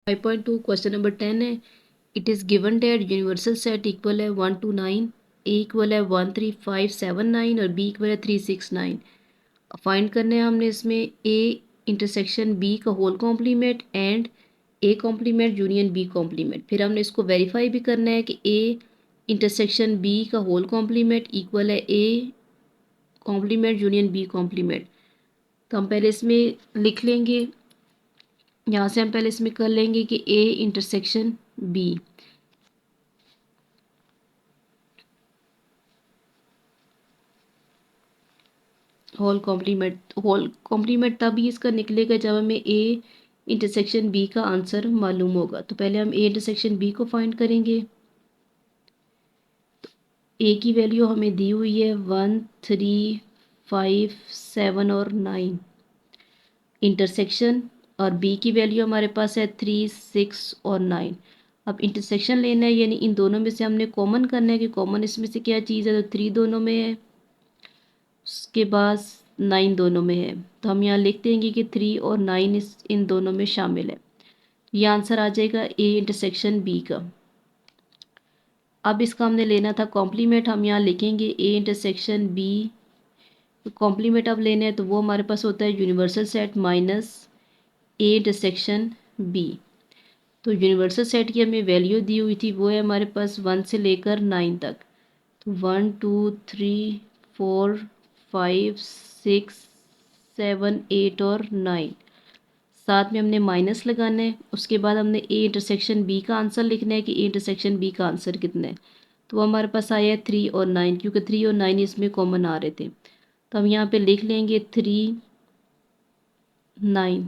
5.2 question number 10 है। It is given that universal set equal है 1 to 9, A equal है 1 3 5 7 9 और बी इक्वल है 3 6 9। फाइंड करने हैं हमने इसमें ए इंटरसेक्शन बी का whole complement and A complement union B complement. फिर हमने इसको वेरीफाई भी करना है कि ए इंटरसेक्शन बी का होल कॉम्प्लीमेंट इक्वल है A complement union B complement. तो हम पहले इसमें लिख लेंगे, यहाँ से हम पहले इसमें कर लेंगे कि A intersection B whole complement तभी इसका निकलेगा जब हमें ए इंटरसेक्शन बी का आंसर मालूम होगा। तो पहले हम ए इंटरसेक्शन बी को फाइंड करेंगे। तो ए की वैल्यू हमें दी हुई है 1 3 5 7 और 9 इंटरसेक्शन, और बी की वैल्यू हमारे पास है 3 6 और 9। अब इंटरसेक्शन लेना है, यानी इन दोनों में से हमने कॉमन करना है कि कॉमन इसमें से क्या चीज़ है। तो 3 दोनों में है, उसके बाद 9 दोनों में है। तो हम यहाँ लिख देंगे कि 3 और 9 इन दोनों में शामिल है। ये आंसर आ जाएगा ए इंटरसेक्शन बी का। अब इसका हमने लेना था कॉम्प्लीमेंट, हम यहाँ लिखेंगे ए इंटरसेक्शन बी। कॉम्प्लीमेंट अब लेना है तो वो हमारे पास होता है universal set minus A intersection B. तो यूनिवर्सल सेट की हमें वैल्यू दी हुई थी, वो है हमारे पास 1 से लेकर 9 तक। तो 1 2 3 4 5 6 7 8 और 9, साथ में हमने माइनस लगाना है। उसके बाद हमने ए इंटरसेक्शन बी का आंसर लिखना है कि ए इंटरसेक्शन बी का आंसर कितना है। तो वो हमारे पास आया है 3 और 9, क्योंकि 3 और 9 इसमें कॉमन आ रहे थे। तो हम यहाँ पे लिख लेंगे 3 9।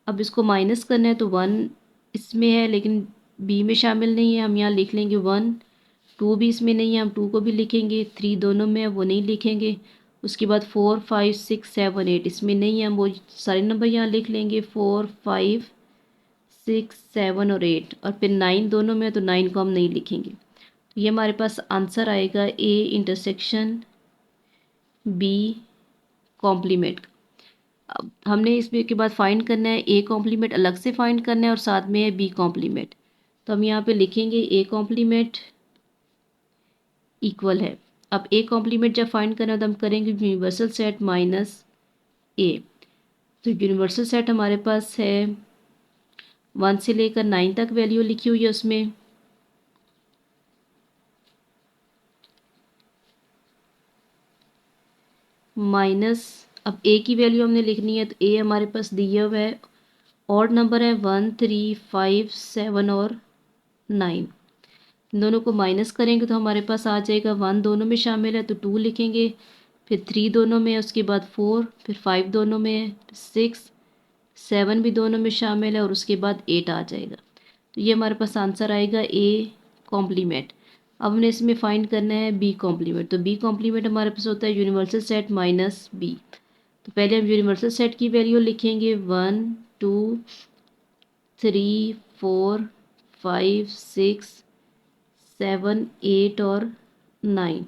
अब इसको माइनस करना है तो 1 इसमें है लेकिन बी में शामिल नहीं है, हम यहाँ लिख लेंगे 1। 2 भी इसमें नहीं है, हम 2 को भी लिखेंगे। 3 दोनों में है, वो नहीं लिखेंगे। उसके बाद 4 5 6 7 8 इसमें नहीं है, हम वो सारे नंबर यहाँ लिख लेंगे। 4 5 6 7 और 8, और फिर 9 दोनों में है तो 9 को हम नहीं लिखेंगे। तो ये हमारे पास आंसर आएगा ए इंटरसेक्शन बी कॉम्प्लीमेंट। अब हमने इसमें के बाद फाइंड करना है ए कॉम्प्लीमेंट अलग से फाइंड करना है और साथ में है बी कॉम्प्लीमेंट। तो हम यहाँ पे लिखेंगे ए कॉम्प्लीमेंट इक्वल है। अब ए कॉम्प्लीमेंट जब फाइंड करना है तो हम करेंगे यूनिवर्सल सेट माइनस ए। तो यूनिवर्सल सेट हमारे पास है 1 से लेकर 9 तक वैल्यू लिखी हुई है उसमें। माइनस, अब ए की वैल्यू हमने लिखनी है तो ए हमारे पास दिया हुआ है ऑड नंबर है 1 3 5 7 और 9। दोनों को माइनस करेंगे तो हमारे पास आ जाएगा 1 दोनों में शामिल है तो 2 लिखेंगे, फिर 3 दोनों में है, उसके बाद 4, फिर 5 दोनों में है, 6 7 भी दोनों में शामिल है और उसके बाद 8 आ जाएगा। तो ये हमारे पास आंसर आएगा ए कॉम्प्लीमेंट। अब हमने इसमें फाइंड करना है बी कॉम्प्लीमेंट। तो बी कॉम्प्लीमेंट हमारे पास होता है यूनिवर्सल सेट माइनस बी। तो पहले हम यूनिवर्सल सेट की वैल्यू लिखेंगे 1 2 3 4 5 6 7 8 और 9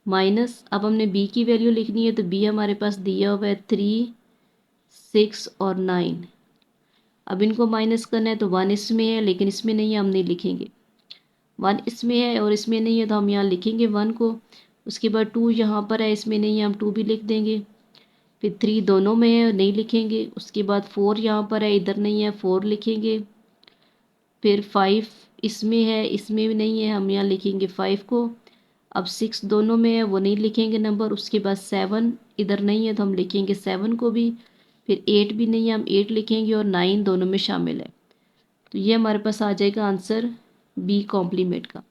माइनस। अब हमने बी की वैल्यू लिखनी है तो बी हमारे पास दिया हुआ है 3 6 और 9। अब इनको माइनस करना है तो 1 इसमें है लेकिन इसमें नहीं है, हम नहीं लिखेंगे। 1 इसमें है और इसमें नहीं है तो हम यहाँ लिखेंगे 1 को। उसके बाद 2 यहाँ पर है, इसमें नहीं है, हम 2 भी लिख देंगे। फिर 3 दोनों में है, नहीं लिखेंगे। उसके बाद 4 यहाँ पर है, इधर नहीं है, 4 लिखेंगे। फिर 5 इसमें है, इसमें भी नहीं है, हम यहाँ लिखेंगे 5 को। अब 6 दोनों में है, वो नहीं लिखेंगे नंबर। उसके बाद 7 इधर नहीं है तो हम लिखेंगे 7 को भी। फिर 8 भी नहीं है, हम 8 लिखेंगे, और 9 दोनों में शामिल है। तो ये हमारे पास आ जाएगा आंसर बी कॉम्प्लीमेंट का।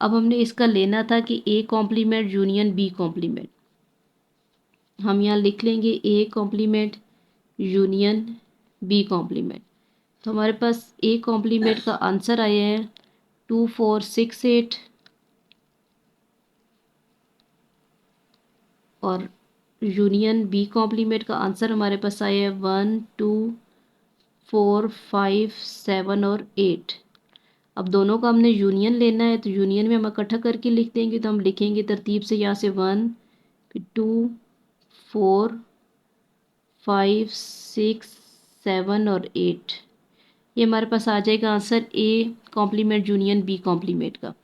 अब हमने इसका लेना था कि A complement union B complement. हम यहाँ लिख लेंगे A complement union B complement. तो हमारे पास ए कॉम्प्लीमेंट का आंसर आया है 2 4 6 8, और यूनियन बी कॉम्प्लीमेंट का आंसर हमारे पास आया है 1 2 4 5 7 और 8। अब दोनों का हमने यूनियन लेना है तो यूनियन में हम इकट्ठा करके लिख देंगे। तो हम लिखेंगे तरतीब से यहाँ से 1 फिर 2 4 5 6 7 और 8। ये हमारे पास आ जाएगा answer A complement union B complement का।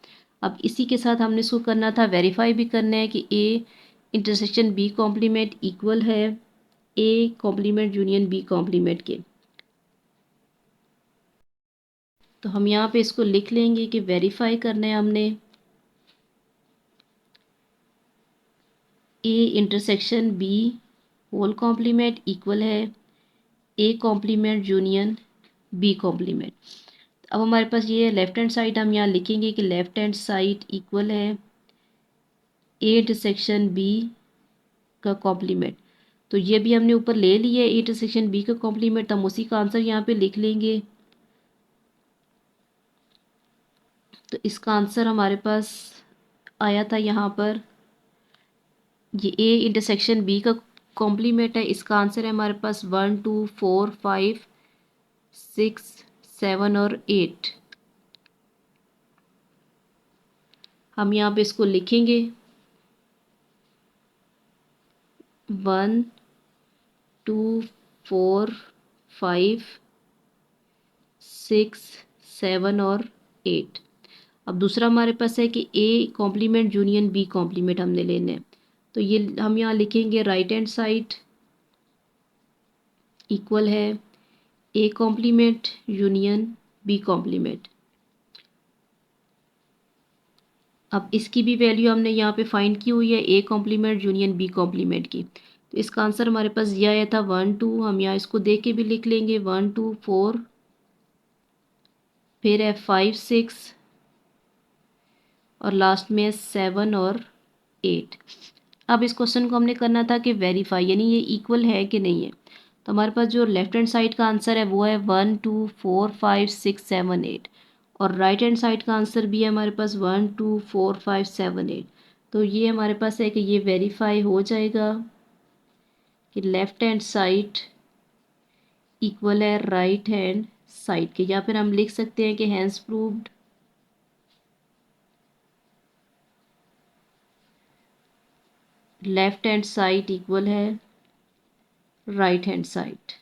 अब इसी के साथ हमने इसको करना था, वेरीफाई भी करना है कि A intersection B complement equal है A complement union B complement के। तो हम यहाँ पे इसको लिख लेंगे कि वेरीफाई करना है हमने A intersection B whole complement equal है A complement union B complement. अब हमारे पास ये लेफ्ट हैंड साइड हम यहाँ लिखेंगे कि लेफ्ट हैंड साइड इक्वल है ए इंटरसेक्शन बी का कॉम्प्लीमेंट। तो ये भी हमने ऊपर ले लिया है ए इंटरसेक्शन बी का कॉम्प्लीमेंट, तो हम उसी का आंसर यहाँ पे लिख लेंगे। तो इसका आंसर हमारे पास आया था यहाँ पर, ये ए इंटरसेक्शन बी का कॉम्प्लीमेंट है। इसका आंसर है हमारे पास 1 2 4 5 6 7 और 8। हम यहाँ पे इसको लिखेंगे 1 2 4 5 6 7 और 8। अब दूसरा हमारे पास है कि A complement union B complement हमने लेने हैं। तो ये हम यहाँ लिखेंगे राइट हैंड साइड इक्वल है A complement union B complement. अब इसकी भी वैल्यू हमने यहाँ पे फाइंड की हुई है A complement union B complement की। तो इसका आंसर हमारे पास यह आया था 1 2। हम यहाँ इसको देख के भी लिख लेंगे 1 2 4, फिर है 5 6 और लास्ट में है 7 और 8। अब इस क्वेश्चन को हमने करना था कि वेरीफाई, यानी ये इक्वल है कि नहीं है। तो हमारे पास जो लेफ्ट हैंड साइड का आंसर है वो है 1 2 4 5 6 7 8, और राइट हैंड साइड का आंसर भी है हमारे पास 1 2 4 5 7 8। तो ये हमारे पास है कि ये वेरीफाई हो जाएगा कि लेफ्ट हैंड साइड इक्वल है राइट हैंड साइड के, या फिर हम लिख सकते हैं कि hence proved left hand side equal है राइट हैंड साइड।